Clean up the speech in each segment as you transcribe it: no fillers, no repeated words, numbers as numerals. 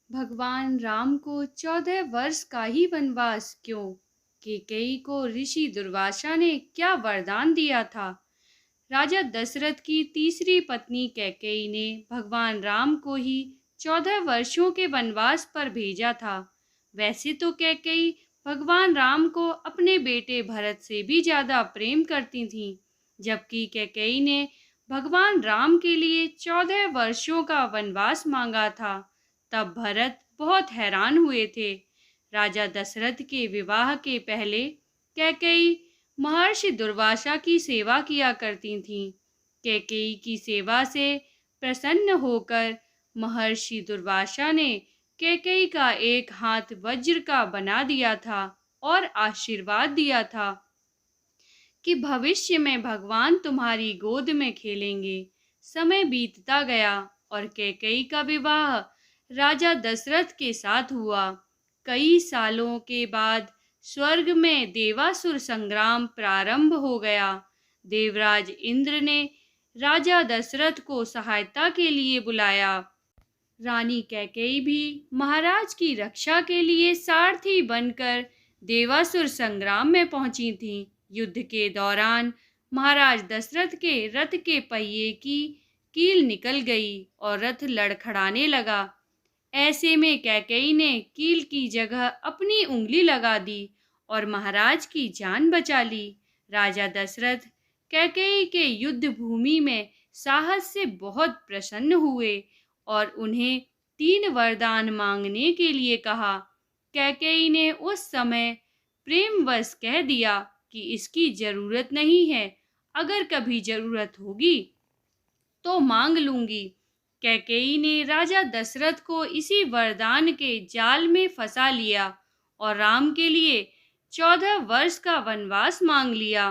भगवान राम को 14 वर्ष का ही वनवास क्यों? कैकेयी को ऋषि दुर्वासा ने क्या वरदान दिया था? राजा दशरथ की तीसरी पत्नी कैकेयी ने भगवान राम को ही 14 वर्षों के वनवास पर भेजा था। वैसे तो कैकेयी भगवान राम को अपने बेटे भरत से भी ज्यादा प्रेम करती थीं, जबकि कैकेयी ने भगवान राम के लिए 14 वर्षों का वनवास मांगा था। तब भरत बहुत हैरान हुए थे। राजा दशरथ के विवाह के पहले कैकेयी महर्षि दुर्वासा की सेवा किया करती थीं। कैकेयी की सेवा से प्रसन्न होकर महर्षि दुर्वासा ने कैकेयी का एक हाथ वज्र का बना दिया था और आशीर्वाद दिया था कि भविष्य में भगवान तुम्हारी गोद में खेलेंगे। समय बीतता गया और कैकेयी का विवाह राजा दशरथ के साथ हुआ। कई सालों के बाद स्वर्ग में देवासुर संग्राम प्रारंभ हो गया। देवराज इंद्र ने राजा दशरथ को सहायता के लिए बुलाया। रानी कैकेयी भी महाराज की रक्षा के लिए सारथी बनकर देवासुर संग्राम में पहुंची थीं। युद्ध के दौरान महाराज दशरथ के रथ के पहिए की कील निकल गई और रथ लड़खड़ाने लगा। ऐसे में कैकेयी ने कील की जगह अपनी उंगली लगा दी और महाराज की जान बचा ली। राजा दशरथ कैकेयी के युद्ध भूमि में साहस से बहुत प्रसन्न हुए और उन्हें 3 वरदान मांगने के लिए कहा। कैकेयी ने उस समय प्रेमवश कह दिया कि इसकी जरूरत नहीं है, अगर कभी जरूरत होगी तो मांग लूंगी। कैकेयी ने राजा दशरथ को इसी वरदान के जाल में फंसा लिया और राम के लिए 14 वर्ष का वनवास मांग लिया।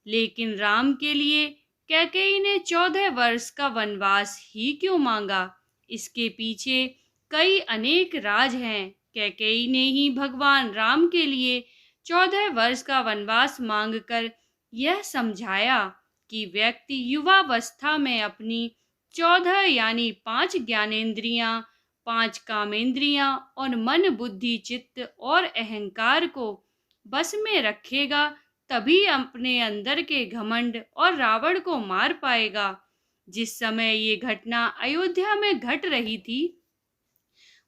लेकिन राम के लिए कैकेयी ने 14 वर्ष का वनवास ही क्यों मांगा? इसके पीछे कई अनेक राज हैं। कैकेयी ने ही भगवान राम के लिए 14 वर्ष का वनवास मांगकर यह समझाया कि व्यक्ति युवावस्था में अपनी 14 यानी 5 ज्ञानेंद्रियां, 5 कामेंद्रियां और मन बुद्धि चित्त और अहंकार को बस में रखेगा, तभी अपने अंदर के घमंड और रावण को मार पाएगा। जिस समय ये घटना अयोध्या में घट रही थी,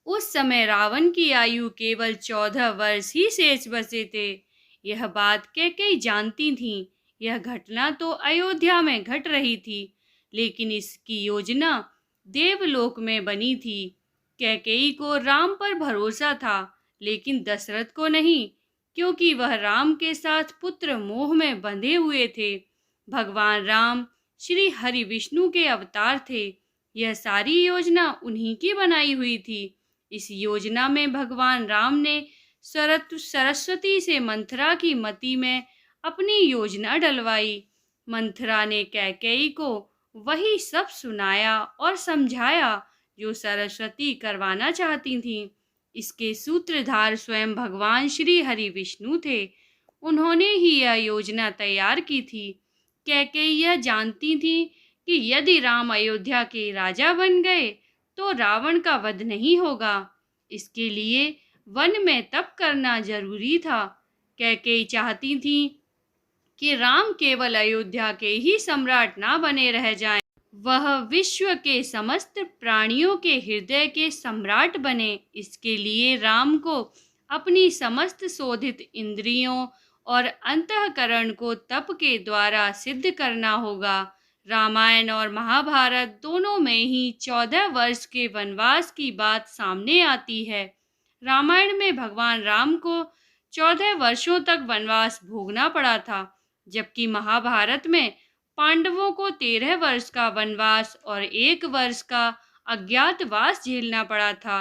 उस समय रावण की आयु केवल 14 वर्ष ही शेष बचे थे। यह बात कैकेयी जानती थीं। यह घटना तो अयोध्या में घट रही थी, लेकिन इसकी योजना देवलोक में बनी थी। कैकेयी को राम पर भरोसा था, लेकिन दशरथ को नहीं, क्योंकि वह राम के साथ पुत्र मोह में बंधे हुए थे। भगवान राम श्री हरि विष्णु के अवतार थे। यह सारी योजना उन्हीं की बनाई हुई थी। इस योजना में भगवान राम ने सरस्वती से मंथरा की मति में अपनी योजना डलवाई। मंथरा ने कैकेयी को वही सब सुनाया और समझाया जो सरस्वती करवाना चाहती थीं। इसके सूत्रधार स्वयं भगवान श्री हरि विष्णु थे। उन्होंने ही यह योजना तैयार की थी। कैकेयी यह जानती थी कि यदि राम अयोध्या के राजा बन गए तो रावण का वध नहीं होगा। इसके लिए वन में तप करना जरूरी था। कैकेयी चाहती थी कि राम केवल अयोध्या के ही सम्राट ना बने रह जाएं, वह विश्व के समस्त प्राणियों के हृदय के सम्राट बने। इसके लिए राम को अपनी समस्त शोधित इंद्रियों और अंतःकरण को तप के द्वारा सिद्ध करना होगा। रामायण और महाभारत दोनों में ही 14 वर्ष के वनवास की बात सामने आती है। रामायण में भगवान राम को 14 वर्षों तक वनवास भोगना पड़ा था, जबकि महाभारत में पांडवों को 13 वर्ष का वनवास और 1 वर्ष का अज्ञातवास झेलना पड़ा था।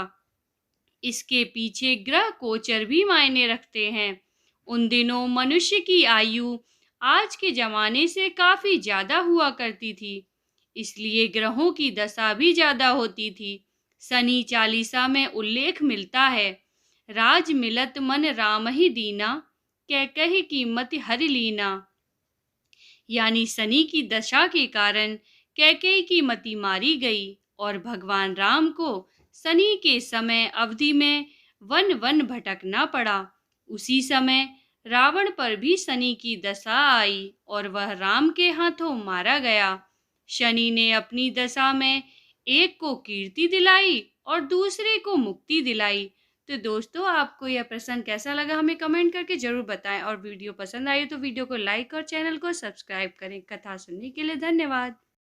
इसके पीछे ग्रह गोचर भी मायने रखते हैं। उन दिनों मनुष्य की आयु आज के जमाने से काफी ज्यादा हुआ करती थी, इसलिए ग्रहों की दशा भी ज्यादा होती थी। शनि चालीसा में उल्लेख मिलता है, राज मिलत मन राम ही दीना, कैकहि की मति हरि लीना। यानी शनि की दशा के कारण कैकेयी की मति मारी गई और भगवान राम को शनि के समय अवधि में वन वन भटकना पड़ा। उसी समय रावण पर भी शनि की दशा आई और वह राम के हाथों मारा गया। शनि ने अपनी दशा में एक को कीर्ति दिलाई और दूसरे को मुक्ति दिलाई। तो दोस्तों, आपको यह प्रसंग कैसा लगा हमें कमेंट करके जरूर बताएं और वीडियो पसंद आई तो वीडियो को लाइक और चैनल को सब्सक्राइब करें। कथा सुनने के लिए धन्यवाद।